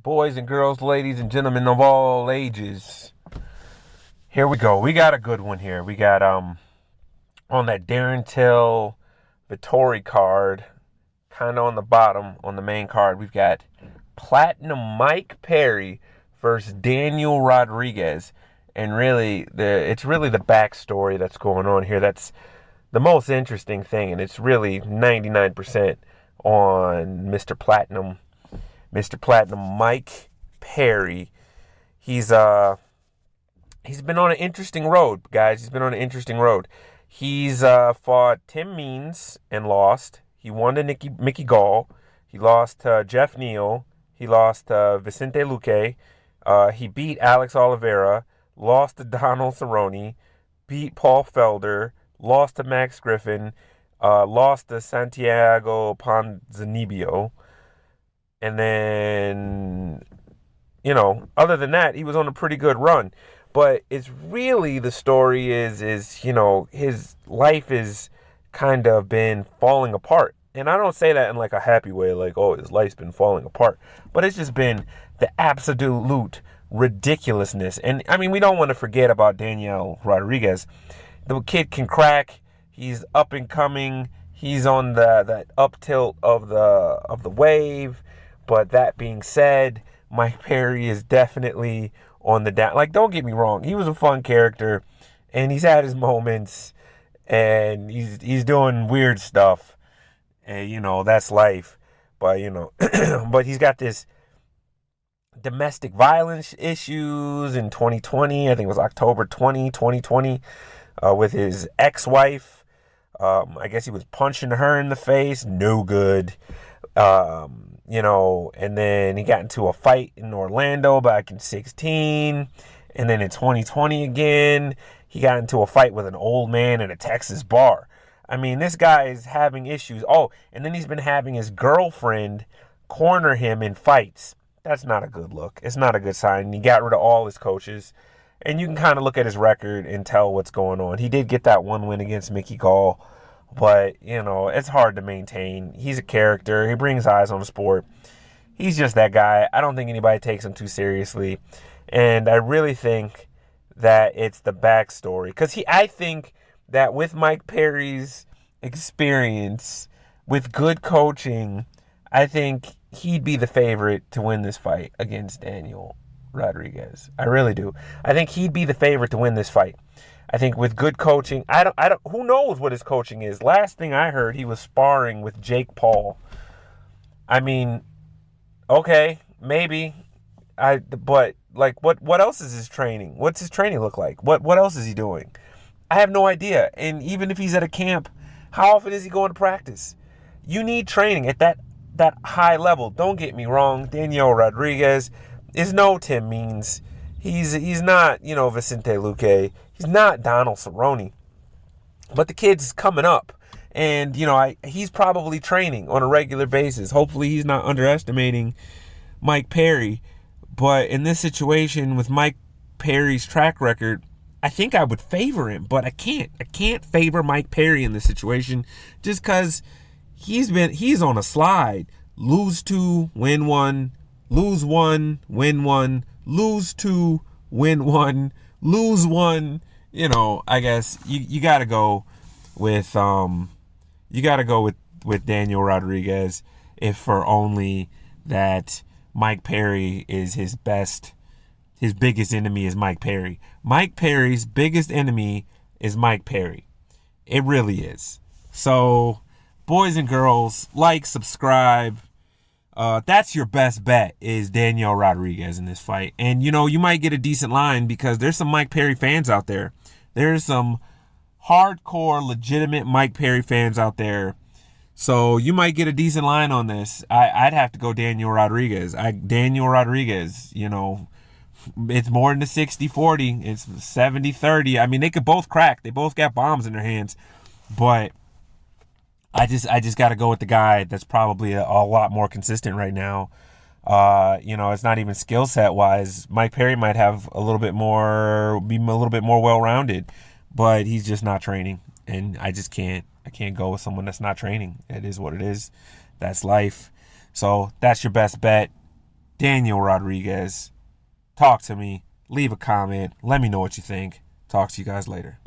boys and girls, ladies and gentlemen of all ages. Here we go. We got a good one here. We got on that Darren Till Vettori card, kind of on the bottom on the main card. We've got Platinum Mike Perry versus Daniel Rodriguez, and really it's really the backstory that's going on here that's the most interesting thing, and it's really 99% on Mr. Platinum Mike Perry. He's been on an interesting road, guys. He's been on an interesting road. He's fought Tim Means and lost. He won to Mickey Gall. He lost to Jeff Neal. He lost to Vicente Luque. He beat Alex Oliveira. Lost to Donald Cerrone. Beat Paul Felder. Lost to Max Griffin. Lost to Santiago Ponzinibbio. And then, other than that, he was on a pretty good run. But it's really, the story is his life is kind of been falling apart. And I don't say that in like a happy way, like, oh, his life's been falling apart. But it's just been the absolute ridiculousness. And, I mean, we don't want to forget about Daniel Rodriguez. The kid can crack. He's up and coming. He's on that up tilt of the wave. But that being said, Mike Perry is definitely on the down. Like, don't get me wrong. He was a fun character, and he's had his moments, and he's doing weird stuff. And, that's life. But, but he's got this domestic violence issues in 2020. I think it was October 2020, with his ex-wife. I guess he was punching her in the face. No good. And then he got into a fight in Orlando back in 2016. And then in 2020 again, he got into a fight with an old man in a Texas bar. I mean, this guy is having issues. Oh, and then he's been having his girlfriend corner him in fights. That's not a good look. It's not a good sign. He got rid of all his coaches. And you can kind of look at his record and tell what's going on. He did get that one win against Mickey Gall. But, it's hard to maintain. He's a character. He brings eyes on the sport. He's just that guy. I don't think anybody takes him too seriously. And I really think that it's the backstory. Because I think that with Mike Perry's experience, with good coaching, I think he'd be the favorite to win this fight against Daniel Rodriguez. I really do. I think he'd be the favorite to win this fight. I think with good coaching, I don't. Who knows what his coaching is? Last thing I heard, he was sparring with Jake Paul. I mean, okay, maybe. But like, what else is his training? What's his training look like? What else is he doing? I have no idea. And even if he's at a camp, how often is he going to practice? You need training at that high level. Don't get me wrong. Daniel Rodriguez is no Tim Means. He's not, Vicente Luque. He's not Donald Cerrone. But the kid's coming up. And, he's probably training on a regular basis. Hopefully he's not underestimating Mike Perry. But in this situation with Mike Perry's track record, I think I would favor him. But I can't. I can't favor Mike Perry in this situation just because he's on a slide. Lose 2, win 1. Lose 1, win 1. Lose 2, win 1. Lose 1. I guess you got to go with with Daniel Rodriguez, if for only that Mike Perry is his biggest enemy is Mike Perry. Mike Perry's biggest enemy is Mike Perry. It really is. So, boys and girls, like, subscribe. That's your best bet is Daniel Rodriguez in this fight. And, you might get a decent line because there's some Mike Perry fans out there. There's some hardcore, legitimate Mike Perry fans out there. So you might get a decent line on this. I'd have to go Daniel Rodriguez. Daniel Rodriguez, it's more than a 60-40. It's 70-30. I mean, they could both crack. They both got bombs in their hands. But I just got to go with the guy that's probably a lot more consistent right now. It's not even skill set wise. Mike Perry might have be a little bit more well-rounded, but he's just not training. And I can't go with someone that's not training. It is what it is. That's life. So that's your best bet. Daniel Rodriguez. Talk to me. Leave a comment. Let me know what you think. Talk to you guys later.